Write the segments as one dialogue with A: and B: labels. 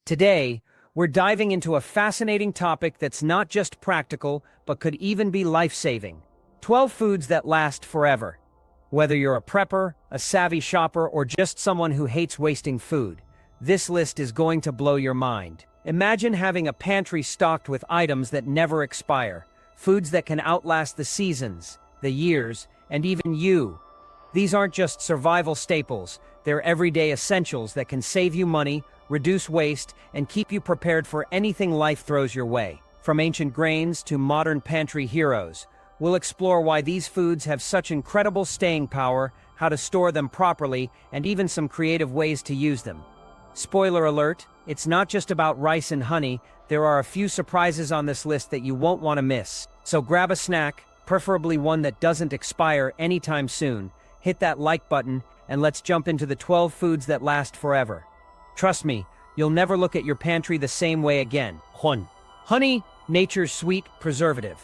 A: Today, we're diving into a fascinating topic that's not just practical, but could even be life-saving. 12 foods that last forever. Whether you're a prepper, a savvy shopper, or just someone who hates wasting food, this list is going to blow your mind. Imagine having a pantry stocked with items that never expire, foods that can outlast the seasons, the years, and even you. These aren't just survival staples, they're everyday essentials that can save you money, reduce waste, and keep you prepared for anything life throws your way. From ancient grains to modern pantry heroes, we'll explore why these foods have such incredible staying power, how to store them properly, and even some creative ways to use them. Spoiler alert, it's not just about rice and honey, there are a few surprises on this list that you won't want to miss. So grab a snack, preferably one that doesn't expire anytime soon, hit that like button, and let's jump into the 12 foods that last forever. Trust me, you'll never look at your pantry the same way again. 1. Honey, nature's sweet preservative.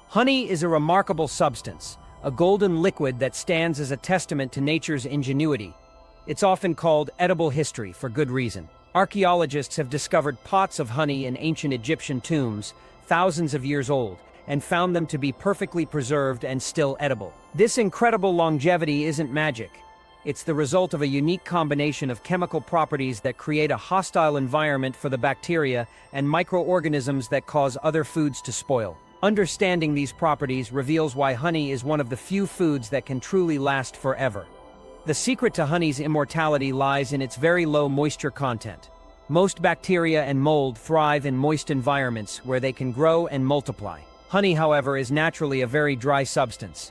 A: Honey is a remarkable substance, a golden liquid that stands as a testament to nature's ingenuity. It's often called edible history for good reason. Archaeologists have discovered pots of honey in ancient Egyptian tombs, thousands of years old, and found them to be perfectly preserved and still edible. This incredible longevity isn't magic. It's the result of a unique combination of chemical properties that create a hostile environment for the bacteria and microorganisms that cause other foods to spoil. Understanding these properties reveals why honey is one of the few foods that can truly last forever. The secret to honey's immortality lies in its very low moisture content. Most bacteria and mold thrive in moist environments where they can grow and multiply. Honey, however, is naturally a very dry substance.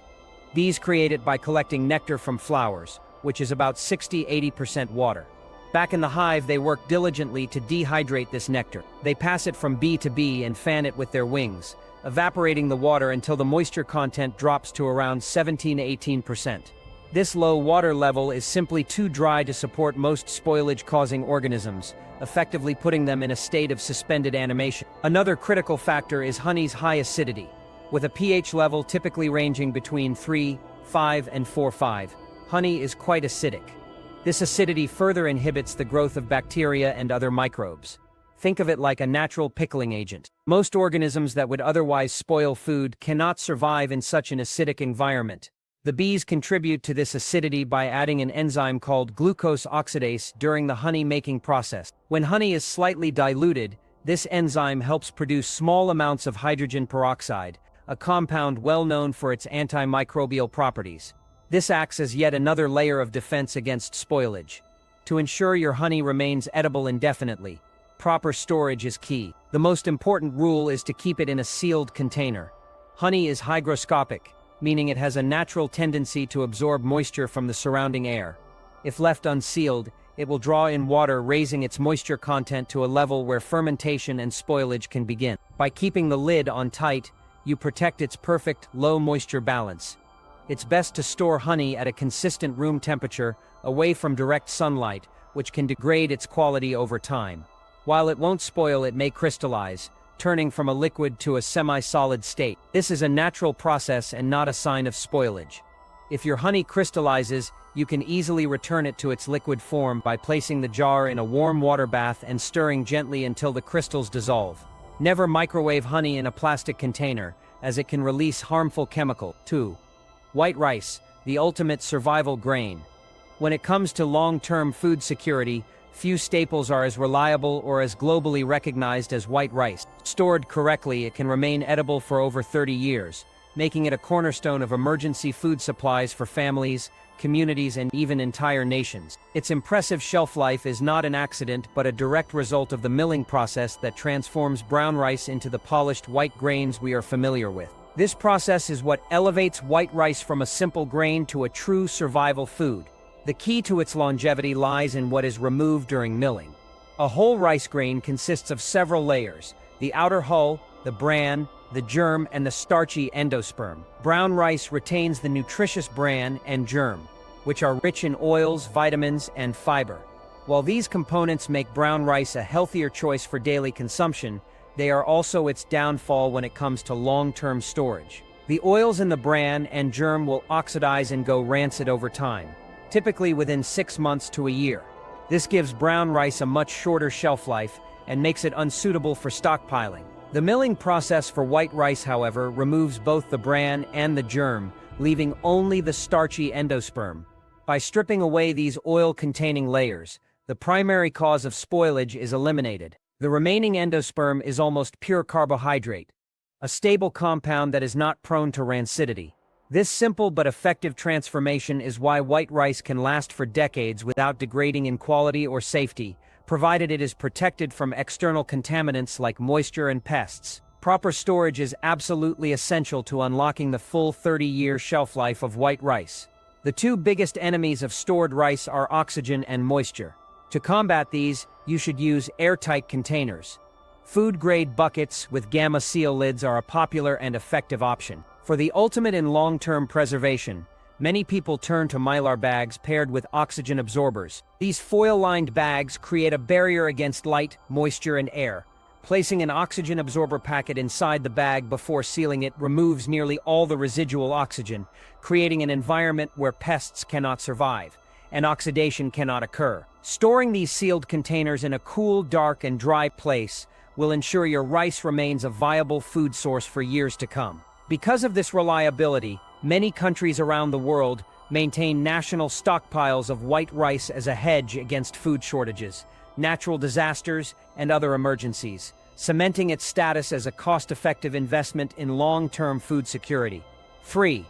A: Bees create it by collecting nectar from flowers, which is about 60–80% water. Back in the hive, they work diligently to dehydrate this nectar. They pass it from bee to bee and fan it with their wings, evaporating the water until the moisture content drops to around 17–18%. This low water level is simply too dry to support most spoilage-causing organisms, effectively putting them in a state of suspended animation. Another critical factor is honey's high acidity. With a pH level typically ranging between 3.5 and 4.5, honey is quite acidic. This acidity further inhibits the growth of bacteria and other microbes. Think of it like a natural pickling agent. Most organisms that would otherwise spoil food cannot survive in such an acidic environment. The bees contribute to this acidity by adding an enzyme called glucose oxidase during the honey-making process. When honey is slightly diluted, this enzyme helps produce small amounts of hydrogen peroxide, a compound well known for its antimicrobial properties. This acts as yet another layer of defense against spoilage. To ensure your honey remains edible indefinitely, proper storage is key. The most important rule is to keep it in a sealed container. Honey is hygroscopic, meaning it has a natural tendency to absorb moisture from the surrounding air. If left unsealed, it will draw in water, raising its moisture content to a level where fermentation and spoilage can begin. By keeping the lid on tight, you protect its perfect, low moisture balance. It's best to store honey at a consistent room temperature, away from direct sunlight, which can degrade its quality over time. While it won't spoil, it may crystallize, turning from a liquid to a semi-solid state. This is a natural process and not a sign of spoilage. If your honey crystallizes, you can easily return it to its liquid form by placing the jar in a warm water bath and stirring gently until the crystals dissolve. Never microwave honey in a plastic container, as it can release harmful chemicals. 2. White rice, the ultimate survival grain. When it comes to long-term food security, few staples are as reliable or as globally recognized as white rice. Stored correctly, it can remain edible for over 30 years, making it a cornerstone of emergency food supplies for families, communities, and even entire nations. Its impressive shelf life is not an accident but a direct result of the milling process that transforms brown rice into the polished white grains we are familiar with. This process is what elevates white rice from a simple grain to a true survival food. The key to its longevity lies in what is removed during milling. A whole rice grain consists of several layers: the outer hull, the bran, the germ, and the starchy endosperm. Brown rice retains the nutritious bran and germ, which are rich in oils, vitamins, and fiber. While these components make brown rice a healthier choice for daily consumption, they are also its downfall when it comes to long-term storage. The oils in the bran and germ will oxidize and go rancid over time, typically within 6 months to a year. This gives brown rice a much shorter shelf life and makes it unsuitable for stockpiling. The milling process for white rice, however, removes both the bran and the germ, leaving only the starchy endosperm. By stripping away these oil-containing layers, the primary cause of spoilage is eliminated. The remaining endosperm is almost pure carbohydrate, a stable compound that is not prone to rancidity. This simple but effective transformation is why white rice can last for decades without degrading in quality or safety, provided it is protected from external contaminants like moisture and pests. Proper storage is absolutely essential to unlocking the full 30-year shelf life of white rice. The two biggest enemies of stored rice are oxygen and moisture. To combat these, you should use airtight containers. Food-grade buckets with Gamma Seal lids are a popular and effective option. For the ultimate in long-term preservation, many people turn to Mylar bags paired with oxygen absorbers. These foil-lined bags create a barrier against light, moisture, and air. Placing an oxygen absorber packet inside the bag before sealing it removes nearly all the residual oxygen, creating an environment where pests cannot survive and oxidation cannot occur. Storing these sealed containers in a cool, dark, and dry place will ensure your rice remains a viable food source for years to come. Because of this reliability, many countries around the world maintain national stockpiles of white rice as a hedge against food shortages, natural disasters, and other emergencies, cementing its status as a cost-effective investment in long-term food security. 3.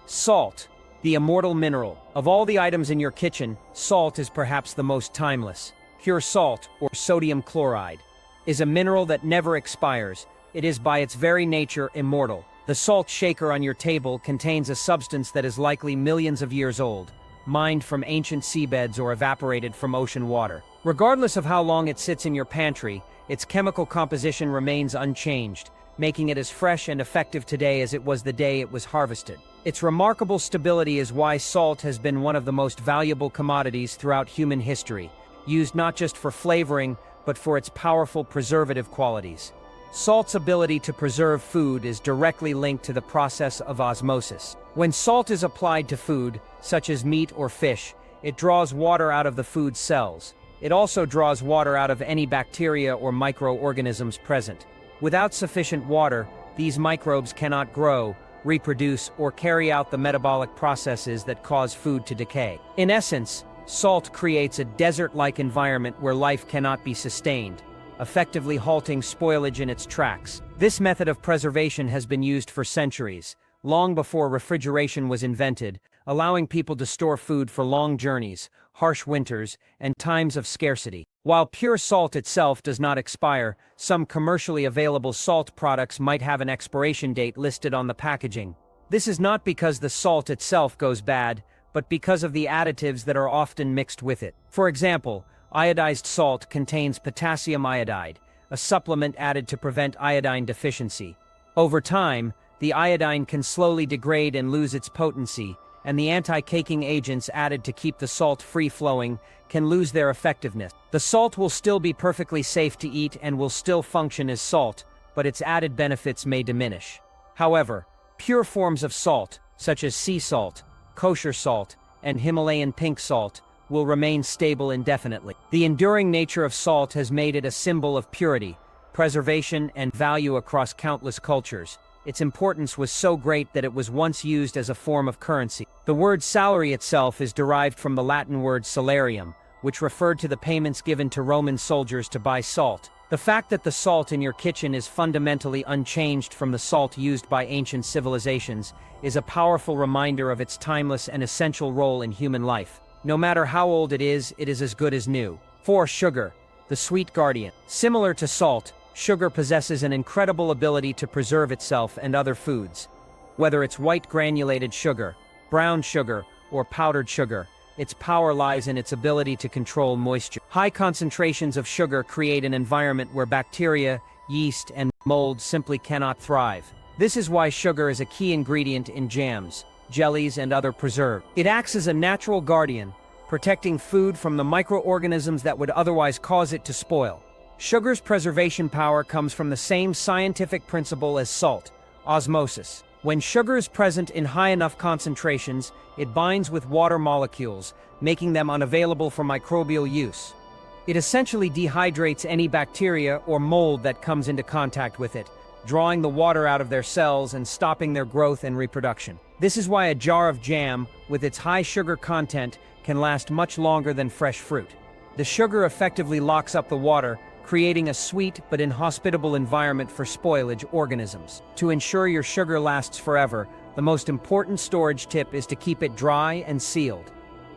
A: Salt, the immortal mineral. Of all the items in your kitchen, salt is perhaps the most timeless. Pure salt, or sodium chloride, is a mineral that never expires. It is by its very nature immortal. The salt shaker on your table contains a substance that is likely millions of years old, mined from ancient seabeds or evaporated from ocean water. Regardless of how long it sits in your pantry, its chemical composition remains unchanged, making it as fresh and effective today as it was the day it was harvested. Its remarkable stability is why salt has been one of the most valuable commodities throughout human history, used not just for flavoring, but for its powerful preservative qualities. Salt's ability to preserve food is directly linked to the process of osmosis. When salt is applied to food, such as meat or fish, it draws water out of the food's cells. It also draws water out of any bacteria or microorganisms present. Without sufficient water, these microbes cannot grow, reproduce, or carry out the metabolic processes that cause food to decay. In essence, salt creates a desert-like environment where life cannot be sustained, effectively halting spoilage in its tracks. This method of preservation has been used for centuries, long before refrigeration was invented, allowing people to store food for long journeys, harsh winters, and times of scarcity. While pure salt itself does not expire, some commercially available salt products might have an expiration date listed on the packaging. This is not because the salt itself goes bad, but because of the additives that are often mixed with it. For example, iodized salt contains potassium iodide, a supplement added to prevent iodine deficiency. Over time, the iodine can slowly degrade and lose its potency, and the anti-caking agents added to keep the salt free-flowing can lose their effectiveness. The salt will still be perfectly safe to eat and will still function as salt, but its added benefits may diminish. However, pure forms of salt, such as sea salt, kosher salt, and Himalayan pink salt, will remain stable indefinitely. The enduring nature of salt has made it a symbol of purity, preservation, and value across countless cultures. Its importance was so great that it was once used as a form of currency. The word salary itself is derived from the Latin word salarium, which referred to the payments given to Roman soldiers to buy salt. The fact that the salt in your kitchen is fundamentally unchanged from the salt used by ancient civilizations is a powerful reminder of its timeless and essential role in human life. No matter how old it is as good as new. 4. Sugar, the sweet guardian. Similar to salt, sugar possesses an incredible ability to preserve itself and other foods. Whether it's white granulated sugar, brown sugar, or powdered sugar, its power lies in its ability to control moisture. High concentrations of sugar create an environment where bacteria, yeast, and mold simply cannot thrive. This is why sugar is a key ingredient in jams, jellies, and other preserves. It acts as a natural guardian, protecting food from the microorganisms that would otherwise cause it to spoil. Sugar's preservation power comes from the same scientific principle as salt, osmosis. When sugar is present in high enough concentrations, it binds with water molecules, making them unavailable for microbial use. It essentially dehydrates any bacteria or mold that comes into contact with it, drawing the water out of their cells and stopping their growth and reproduction. This is why a jar of jam, with its high sugar content, can last much longer than fresh fruit. The sugar effectively locks up the water, creating a sweet but inhospitable environment for spoilage organisms. To ensure your sugar lasts forever, the most important storage tip is to keep it dry and sealed.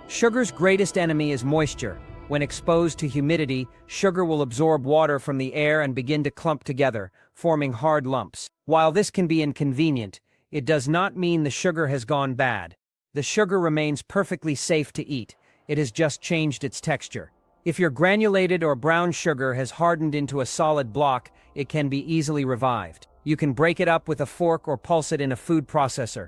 A: Sugar's greatest enemy is moisture. When exposed to humidity, sugar will absorb water from the air and begin to clump together, forming hard lumps. While this can be inconvenient, it does not mean the sugar has gone bad. The sugar remains perfectly safe to eat. It has just changed its texture. If your granulated or brown sugar has hardened into a solid block, it can be easily revived. You can break it up with a fork or pulse it in a food processor.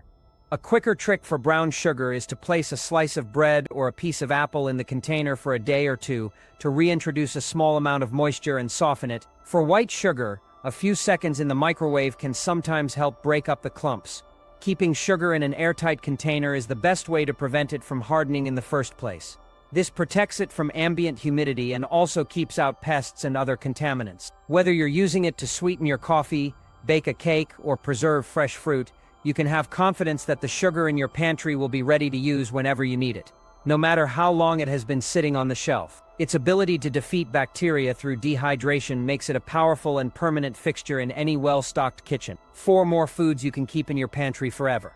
A: A quicker trick for brown sugar is to place a slice of bread or a piece of apple in the container for a day or two to reintroduce a small amount of moisture and soften it. For white sugar, a few seconds in the microwave can sometimes help break up the clumps. Keeping sugar in an airtight container is the best way to prevent it from hardening in the first place. This protects it from ambient humidity and also keeps out pests and other contaminants. Whether you're using it to sweeten your coffee, bake a cake, or preserve fresh fruit, you can have confidence that the sugar in your pantry will be ready to use whenever you need it, no matter how long it has been sitting on the shelf. Its ability to defeat bacteria through dehydration makes it a powerful and permanent fixture in any well-stocked kitchen. 4 more foods you can keep in your pantry forever.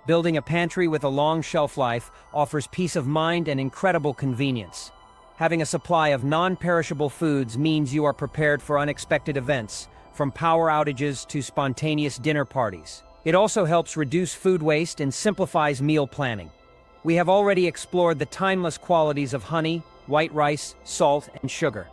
A: Building a pantry with a long shelf life offers peace of mind and incredible convenience. Having a supply of non-perishable foods means you are prepared for unexpected events, from power outages to spontaneous dinner parties. It also helps reduce food waste and simplifies meal planning. We have already explored the timeless qualities of honey, white rice, salt, and sugar.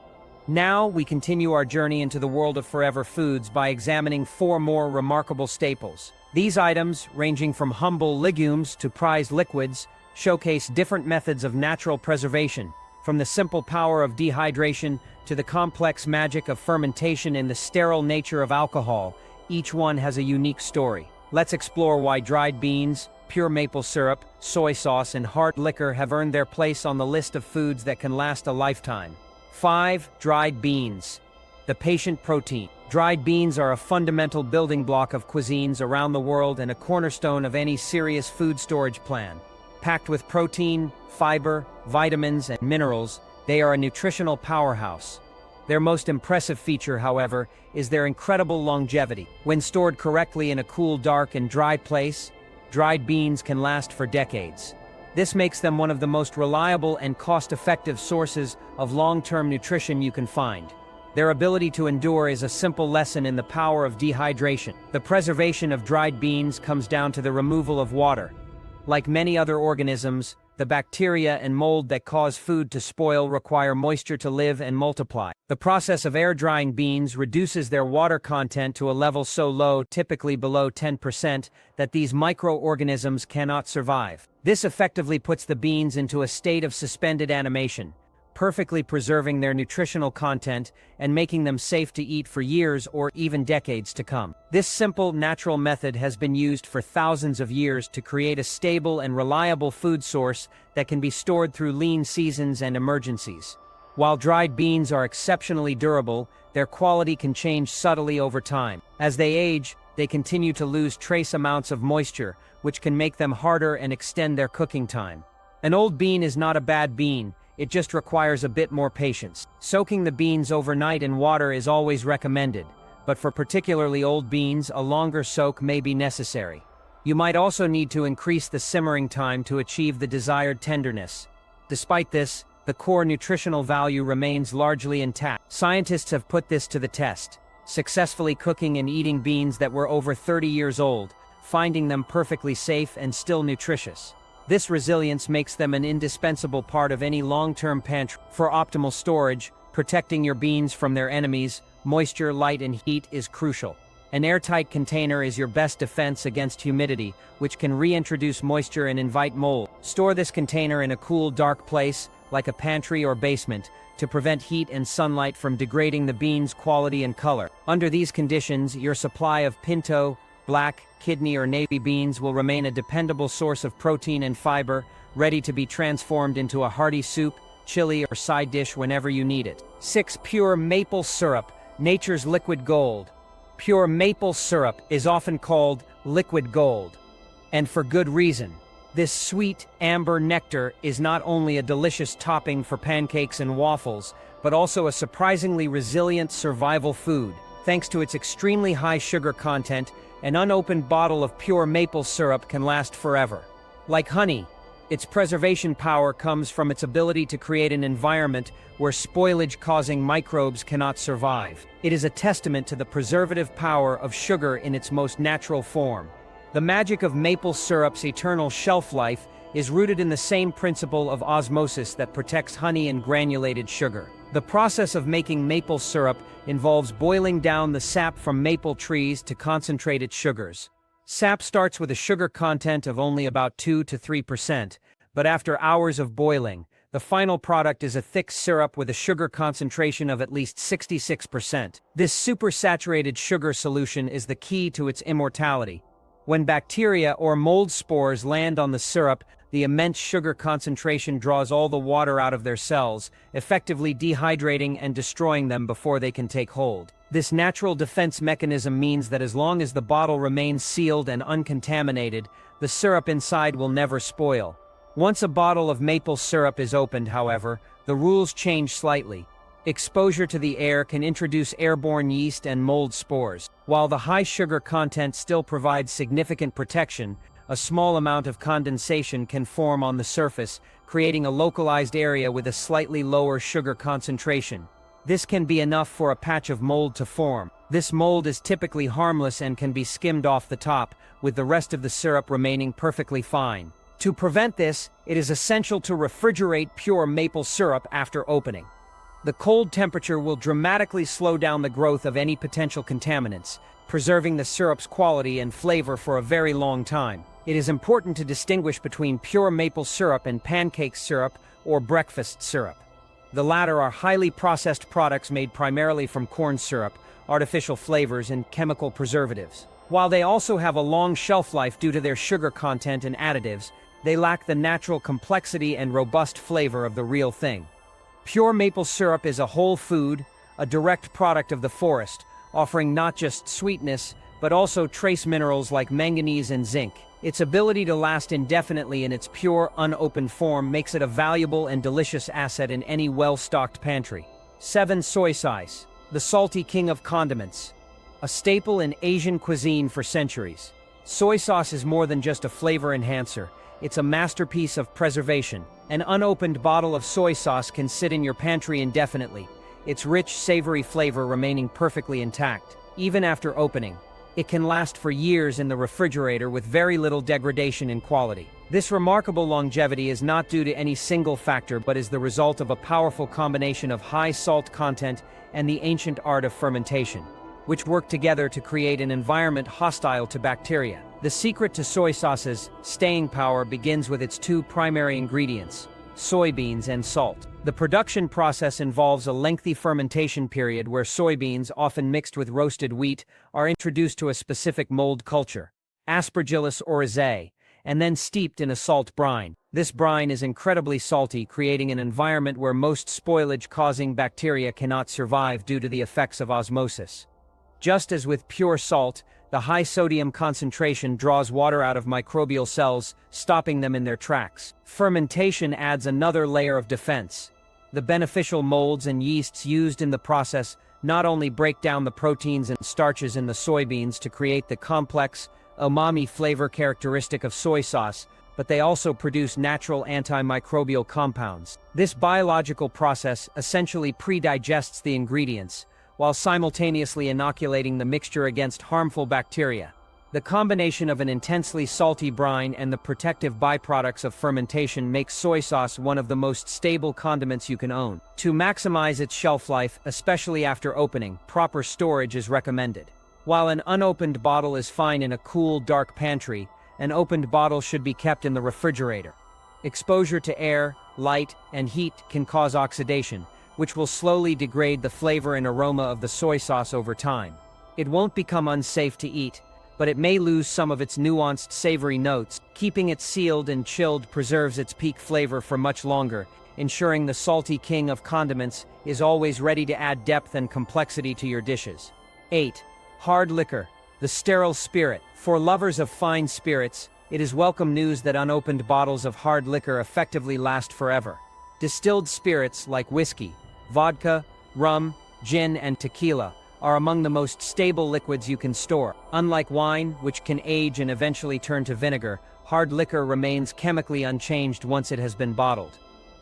A: Now we continue our journey into the world of forever foods by examining 4 more remarkable staples. These items, ranging from humble legumes to prized liquids, showcase different methods of natural preservation, from the simple power of dehydration to the complex magic of fermentation and the sterile nature of alcohol. Each one has a unique story. Let's explore why dried beans, pure maple syrup, soy sauce, and hard liquor have earned their place on the list of foods that can last a lifetime. 5. Dried beans. The patient protein. Dried beans are a fundamental building block of cuisines around the world and a cornerstone of any serious food storage plan. Packed with protein, fiber, vitamins, and minerals, they are a nutritional powerhouse. Their most impressive feature, however, is their incredible longevity. When stored correctly in a cool, dark, and dry place, dried beans can last for decades. This makes them one of the most reliable and cost-effective sources of long-term nutrition you can find. Their ability to endure is a simple lesson in the power of dehydration. The preservation of dried beans comes down to the removal of water. Like many other organisms, the bacteria and mold that cause food to spoil require moisture to live and multiply. The process of air-drying beans reduces their water content to a level so low, typically below 10%, that these microorganisms cannot survive. This effectively puts the beans into a state of suspended animation, perfectly preserving their nutritional content and making them safe to eat for years or even decades to come. This simple, natural method has been used for thousands of years to create a stable and reliable food source that can be stored through lean seasons and emergencies. While dried beans are exceptionally durable, their quality can change subtly over time. As they age, they continue to lose trace amounts of moisture, which can make them harder and extend their cooking time. An old bean is not a bad bean. It just requires a bit more patience. Soaking the beans overnight in water is always recommended, but for particularly old beans, a longer soak may be necessary. You might also need to increase the simmering time to achieve the desired tenderness. Despite this, the core nutritional value remains largely intact. Scientists have put this to the test, successfully cooking and eating beans that were over 30 years old, finding them perfectly safe and still nutritious. This resilience makes them an indispensable part of any long-term pantry. For optimal storage, protecting your beans from their enemies, moisture, light, and heat is crucial. An airtight container is your best defense against humidity, which can reintroduce moisture and invite mold. Store this container in a cool, dark place, like a pantry or basement, to prevent heat and sunlight from degrading the beans' quality and color. Under these conditions, your supply of pinto, black, kidney, or navy beans will remain a dependable source of protein and fiber, ready to be transformed into a hearty soup, chili, or side dish whenever you need it. 6. Pure maple syrup, nature's liquid gold. Pure maple syrup is often called liquid gold, and for good reason. This sweet, amber nectar is not only a delicious topping for pancakes and waffles, but also a surprisingly resilient survival food. Thanks to its extremely high sugar content, an unopened bottle of pure maple syrup can last forever. Like honey, its preservation power comes from its ability to create an environment where spoilage-causing microbes cannot survive. It is a testament to the preservative power of sugar in its most natural form. The magic of maple syrup's eternal shelf life is rooted in the same principle of osmosis that protects honey and granulated sugar. The process of making maple syrup involves boiling down the sap from maple trees to concentrate its sugars. Sap starts with a sugar content of only about 2 to 3%, but after hours of boiling, the final product is a thick syrup with a sugar concentration of at least 66%. This supersaturated sugar solution is the key to its immortality. When bacteria or mold spores land on the syrup, the immense sugar concentration draws all the water out of their cells, effectively dehydrating and destroying them before they can take hold. This natural defense mechanism means that as long as the bottle remains sealed and uncontaminated, the syrup inside will never spoil. Once a bottle of maple syrup is opened, however, the rules change slightly. Exposure to the air can introduce airborne yeast and mold spores. While the high sugar content still provides significant protection, a small amount of condensation can form on the surface, creating a localized area with a slightly lower sugar concentration. This can be enough for a patch of mold to form. This mold is typically harmless and can be skimmed off the top, with the rest of the syrup remaining perfectly fine. To prevent this, it is essential to refrigerate pure maple syrup after opening. The cold temperature will dramatically slow down the growth of any potential contaminants, preserving the syrup's quality and flavor for a very long time. It is important to distinguish between pure maple syrup and pancake syrup or breakfast syrup. The latter are highly processed products made primarily from corn syrup, artificial flavors, and chemical preservatives. While they also have a long shelf life due to their sugar content and additives, they lack the natural complexity and robust flavor of the real thing. Pure maple syrup is a whole food, a direct product of the forest, offering not just sweetness, but also trace minerals like manganese and zinc. Its ability to last indefinitely in its pure, unopened form makes it a valuable and delicious asset in any well-stocked pantry. 7. Soy sauce, the salty king of condiments. A staple in Asian cuisine for centuries. Soy sauce is more than just a flavor enhancer. It's a masterpiece of preservation. An unopened bottle of soy sauce can sit in your pantry indefinitely, its rich, savory flavor remaining perfectly intact. Even after opening, it can last for years in the refrigerator with very little degradation in quality. This remarkable longevity is not due to any single factor but is the result of a powerful combination of high salt content and the ancient art of fermentation, which work together to create an environment hostile to bacteria. The secret to soy sauce's staying power begins with its two primary ingredients, soybeans and salt. The production process involves a lengthy fermentation period where soybeans, often mixed with roasted wheat, are introduced to a specific mold culture, Aspergillus oryzae, and then steeped in a salt brine. This brine is incredibly salty, creating an environment where most spoilage-causing bacteria cannot survive due to the effects of osmosis. Just as with pure salt, the high sodium concentration draws water out of microbial cells, stopping them in their tracks. Fermentation adds another layer of defense. The beneficial molds and yeasts used in the process not only break down the proteins and starches in the soybeans to create the complex, umami flavor characteristic of soy sauce, but they also produce natural antimicrobial compounds. This biological process essentially pre-digests the ingredients, while simultaneously inoculating the mixture against harmful bacteria. The combination of an intensely salty brine and the protective byproducts of fermentation makes soy sauce one of the most stable condiments you can own. To maximize its shelf life, especially after opening, proper storage is recommended. While an unopened bottle is fine in a cool, dark pantry, an opened bottle should be kept in the refrigerator. Exposure to air, light, and heat can cause oxidation, which will slowly degrade the flavor and aroma of the soy sauce over time. It won't become unsafe to eat, but it may lose some of its nuanced, savory notes. Keeping it sealed and chilled preserves its peak flavor for much longer, ensuring the salty king of condiments is always ready to add depth and complexity to your dishes. 8. Hard liquor, the sterile spirit. For lovers of fine spirits, it is welcome news that unopened bottles of hard liquor effectively last forever. Distilled spirits like whiskey, vodka, rum, gin, and tequila are among the most stable liquids you can store. Unlike wine, which can age and eventually turn to vinegar, hard liquor remains chemically unchanged once it has been bottled.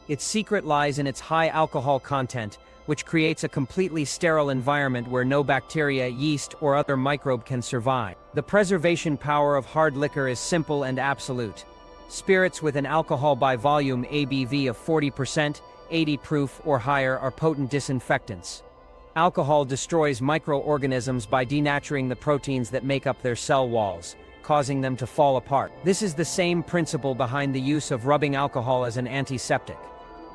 A: Its secret lies in its high alcohol content, which creates a completely sterile environment where no bacteria, yeast, or other microbe can survive. The preservation power of hard liquor is simple and absolute. Spirits with an alcohol by volume ABV of 40%, 80 proof or higher are potent disinfectants. Alcohol destroys microorganisms by denaturing the proteins that make up their cell walls, causing them to fall apart. This is the same principle behind the use of rubbing alcohol as an antiseptic.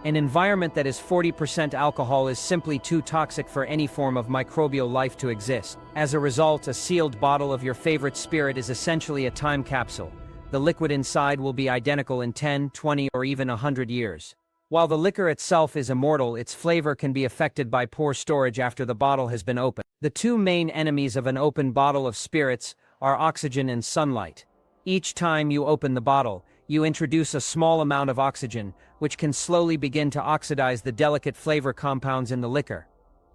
A: An environment that is 40% alcohol is simply too toxic for any form of microbial life to exist. As a result, a sealed bottle of your favorite spirit is essentially a time capsule. The liquid inside will be identical in 10, 20, or even 100 years. While the liquor itself is immortal, its flavor can be affected by poor storage after the bottle has been opened. The two main enemies of an open bottle of spirits are oxygen and sunlight. Each time you open the bottle, you introduce a small amount of oxygen, which can slowly begin to oxidize the delicate flavor compounds in the liquor.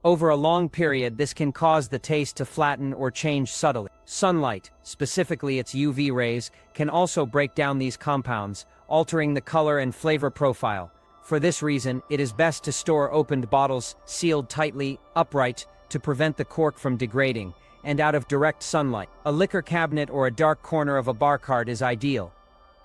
A: Over a long period, this can cause the taste to flatten or change subtly. Sunlight, specifically its UV rays, can also break down these compounds, altering the color and flavor profile. For this reason, it is best to store opened bottles sealed tightly, upright, to prevent the cork from degrading, and out of direct sunlight. A liquor cabinet or a dark corner of a bar cart is ideal.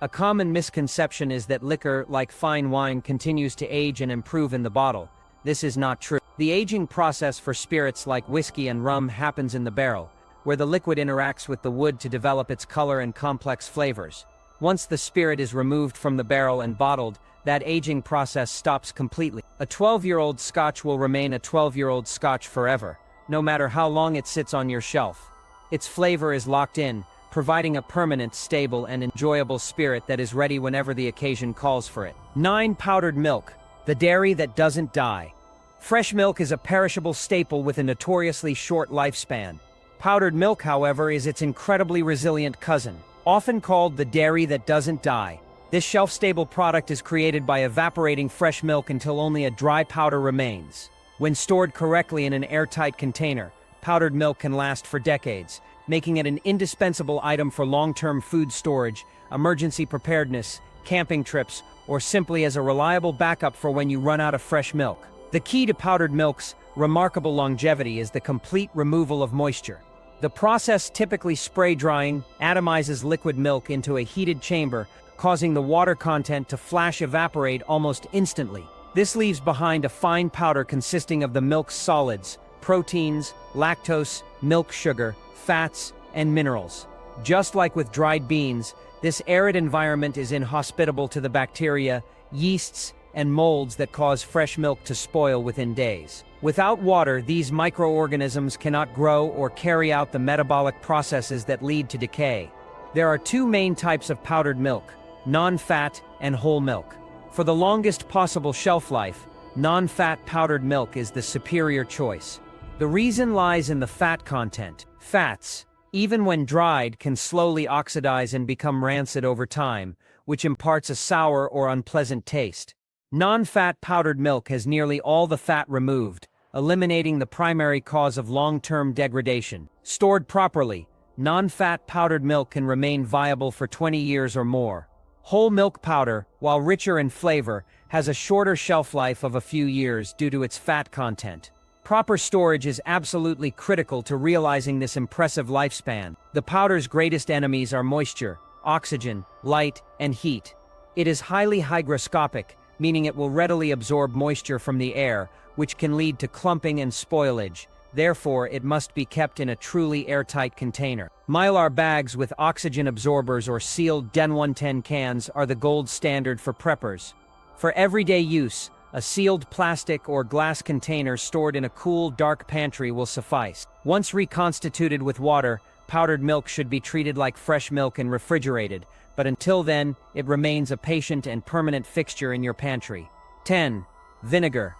A: A common misconception is that liquor, like fine wine, continues to age and improve in the bottle. This is not true. The aging process for spirits like whiskey and rum happens in the barrel, where the liquid interacts with the wood to develop its color and complex flavors. Once the spirit is removed from the barrel and bottled, that aging process stops completely. A 12-year-old Scotch will remain a 12-year-old Scotch forever, no matter how long it sits on your shelf. Its flavor is locked in, providing a permanent, stable, and enjoyable spirit that is ready whenever the occasion calls for it. 9. Powdered milk, the dairy that doesn't die. Fresh milk is a perishable staple with a notoriously short lifespan. Powdered milk, however, is its incredibly resilient cousin. Often called the dairy that doesn't die, this shelf-stable product is created by evaporating fresh milk until only a dry powder remains. When stored correctly in an airtight container, powdered milk can last for decades, making it an indispensable item for long-term food storage, emergency preparedness, camping trips, or simply as a reliable backup for when you run out of fresh milk. The key to powdered milk's remarkable longevity is the complete removal of moisture. The process, typically spray drying, atomizes liquid milk into a heated chamber, causing the water content to flash evaporate almost instantly. This leaves behind a fine powder consisting of the milk's solids, proteins, lactose, milk sugar, fats, and minerals. Just like with dried beans, this arid environment is inhospitable to the bacteria, yeasts, and molds that cause fresh milk to spoil within days. Without water, these microorganisms cannot grow or carry out the metabolic processes that lead to decay. There are two main types of powdered milk: non-fat and whole milk. For the longest possible shelf life, non-fat powdered milk is the superior choice. The reason lies in the fat content. Fats, even when dried, can slowly oxidize and become rancid over time, which imparts a sour or unpleasant taste. Non-fat powdered milk has nearly all the fat removed, eliminating the primary cause of long-term degradation. Stored properly, non-fat powdered milk can remain viable for 20 years or more. Whole milk powder, while richer in flavor, has a shorter shelf life of a few years due to its fat content. Proper storage is absolutely critical to realizing this impressive lifespan. The powder's greatest enemies are moisture, oxygen, light, and heat. It is highly hygroscopic, meaning it will readily absorb moisture from the air, which can lead to clumping and spoilage. Therefore, it must be kept in a truly airtight container. Mylar bags with oxygen absorbers or sealed DEN 110 cans are the gold standard for preppers. For everyday use, a sealed plastic or glass container stored in a cool, dark pantry will suffice. Once reconstituted with water, Powdered milk should be treated like fresh milk and refrigerated, but until then, it remains a patient and permanent fixture in your pantry. 10. Vinegar.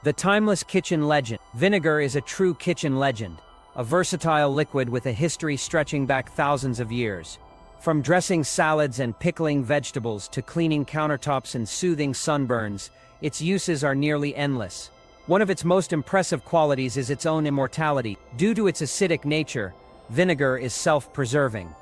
A: The timeless kitchen legend. Vinegar is a true kitchen legend, a versatile liquid with a history stretching back thousands of years. From dressing salads and pickling vegetables to cleaning countertops and soothing sunburns, its uses are nearly endless. One of its most impressive qualities is its own immortality. Due to its acidic nature, vinegar is self-preserving.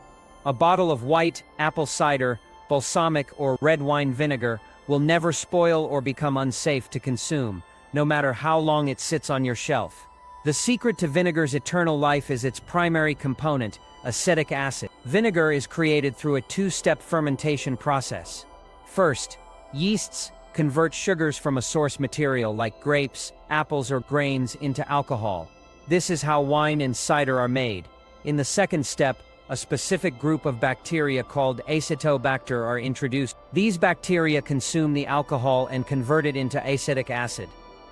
A: A bottle of white, apple cider, balsamic, or red wine vinegar will never spoil or become unsafe to consume, no matter how long it sits on your shelf. The secret to vinegar's eternal life is its primary component, acetic acid. Vinegar is created through a two-step fermentation process. First, yeasts convert sugars from a source material like grapes, apples, or grains into alcohol. This is how wine and cider are made. In the second step, a specific group of bacteria called Acetobacter are introduced. These bacteria consume the alcohol and convert it into acetic acid.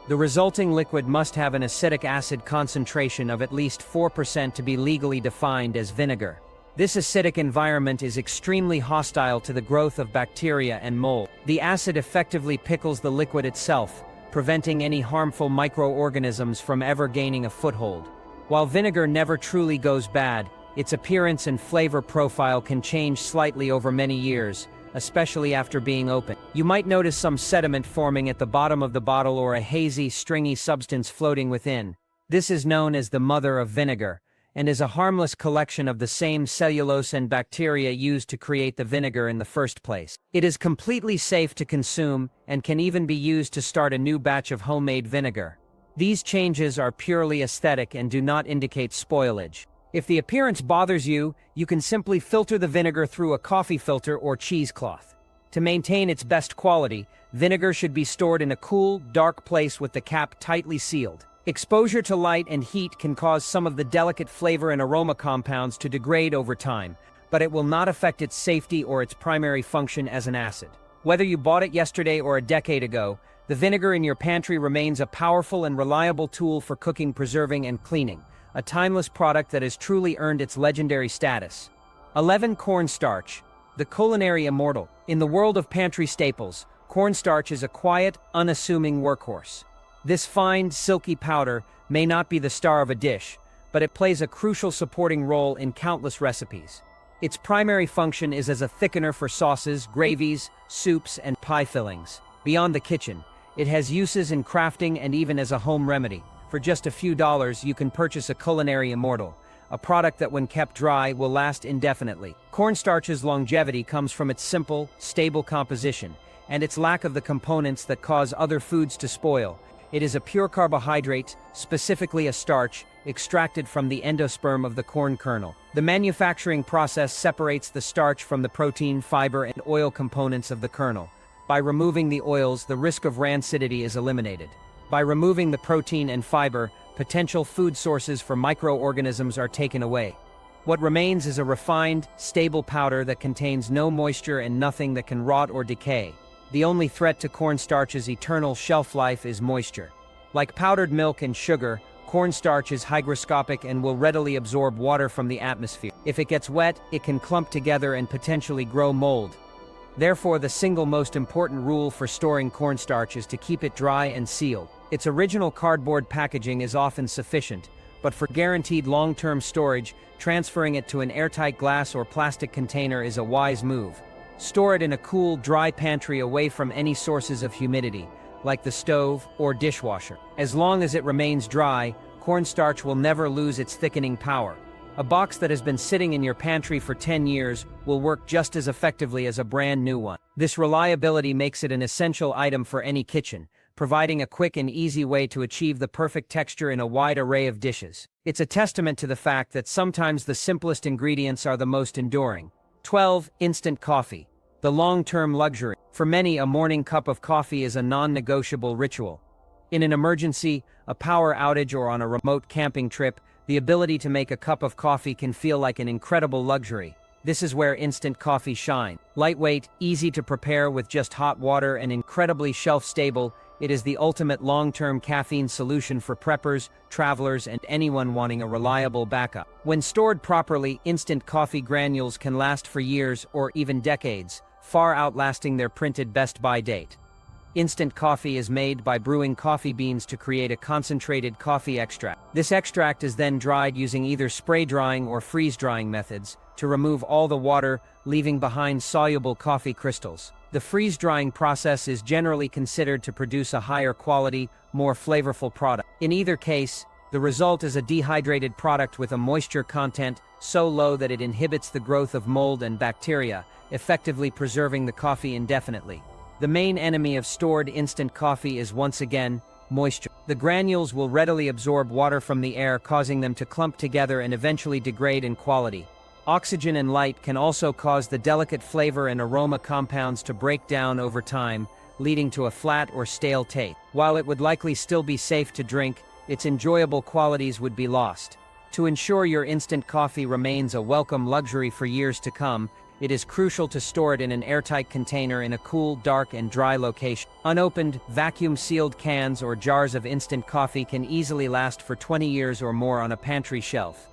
A: The resulting liquid must have an acetic acid concentration of at least 4% to be legally defined as vinegar. This acidic environment is extremely hostile to the growth of bacteria and mold. The acid effectively pickles the liquid itself, preventing any harmful microorganisms from ever gaining a foothold. While vinegar never truly goes bad, its appearance and flavor profile can change slightly over many years, especially after being opened. You might notice some sediment forming at the bottom of the bottle or a hazy, stringy substance floating within. This is known as the mother of vinegar, and is a harmless collection of the same cellulose and bacteria used to create the vinegar in the first place. It is completely safe to consume, and can even be used to start a new batch of homemade vinegar. These changes are purely aesthetic and do not indicate spoilage. If the appearance bothers you, you can simply filter the vinegar through a coffee filter or cheesecloth. To maintain its best quality, vinegar should be stored in a cool, dark place with the cap tightly sealed. Exposure to light and heat can cause some of the delicate flavor and aroma compounds to degrade over time, but it will not affect its safety or its primary function as an acid. Whether you bought it yesterday or a decade ago, the vinegar in your pantry remains a powerful and reliable tool for cooking, preserving, and cleaning. A timeless product that has truly earned its legendary status. 11. Cornstarch, the culinary immortal. In the world of pantry staples, cornstarch is a quiet, unassuming workhorse. This fine, silky powder may not be the star of a dish, but it plays a crucial supporting role in countless recipes. Its primary function is as a thickener for sauces, gravies, soups, and pie fillings. Beyond the kitchen, it has uses in crafting and even as a home remedy. For just a few dollars, you can purchase a culinary immortal, a product that when kept dry will last indefinitely. Cornstarch's longevity comes from its simple, stable composition, and its lack of the components that cause other foods to spoil. It is a pure carbohydrate, specifically a starch, extracted from the endosperm of the corn kernel. The manufacturing process separates the starch from the protein, fiber, and oil components of the kernel. By removing the oils, the risk of rancidity is eliminated. By removing the protein and fiber, potential food sources for microorganisms are taken away. What remains is a refined, stable powder that contains no moisture and nothing that can rot or decay. The only threat to cornstarch's eternal shelf life is moisture. Like powdered milk and sugar, cornstarch is hygroscopic and will readily absorb water from the atmosphere. If it gets wet, it can clump together and potentially grow mold. Therefore, the single most important rule for storing cornstarch is to keep it dry and sealed. Its original cardboard packaging is often sufficient, but for guaranteed long-term storage, transferring it to an airtight glass or plastic container is a wise move. Store it in a cool, dry pantry away from any sources of humidity, like the stove or dishwasher. As long as it remains dry, cornstarch will never lose its thickening power. A box that has been sitting in your pantry for 10 years will work just as effectively as a brand new one. This reliability makes it an essential item for any kitchen, providing a quick and easy way to achieve the perfect texture in a wide array of dishes. It's a testament to the fact that sometimes the simplest ingredients are the most enduring. 12. Instant coffee, the long-term luxury. For many, a morning cup of coffee is a non-negotiable ritual. In an emergency, a power outage, or on a remote camping trip, the ability to make a cup of coffee can feel like an incredible luxury. This is where instant coffee shines. Lightweight, easy to prepare with just hot water, and incredibly shelf-stable, It is the ultimate long-term caffeine solution for preppers, travelers, and anyone wanting a reliable backup. When stored properly, instant coffee granules can last for years or even decades, far outlasting their printed best-by date. Instant coffee is made by brewing coffee beans to create a concentrated coffee extract. This extract is then dried using either spray drying or freeze drying methods to remove all the water, leaving behind soluble coffee crystals. The freeze drying process is generally considered to produce a higher quality, more flavorful product. In either case, the result is a dehydrated product with a moisture content so low that it inhibits the growth of mold and bacteria, effectively preserving the coffee indefinitely. The main enemy of stored instant coffee is once again moisture. The granules will readily absorb water from the air, causing them to clump together and eventually degrade in quality. Oxygen and light can also cause the delicate flavor and aroma compounds to break down over time, leading to a flat or stale taste. While it would likely still be safe to drink, its enjoyable qualities would be lost. To ensure your instant coffee remains a welcome luxury for years to come, it is crucial to store it in an airtight container in a cool, dark, and dry location. Unopened, vacuum-sealed cans or jars of instant coffee can easily last for 20 years or more on a pantry shelf.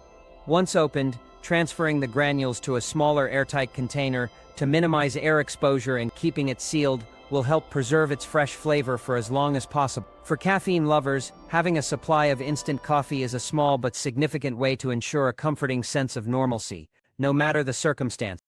A: Once opened, transferring the granules to a smaller airtight container to minimize air exposure and keeping it sealed will help preserve its fresh flavor for as long as possible. For caffeine lovers, having a supply of instant coffee is a small but significant way to ensure a comforting sense of normalcy, no matter the circumstance.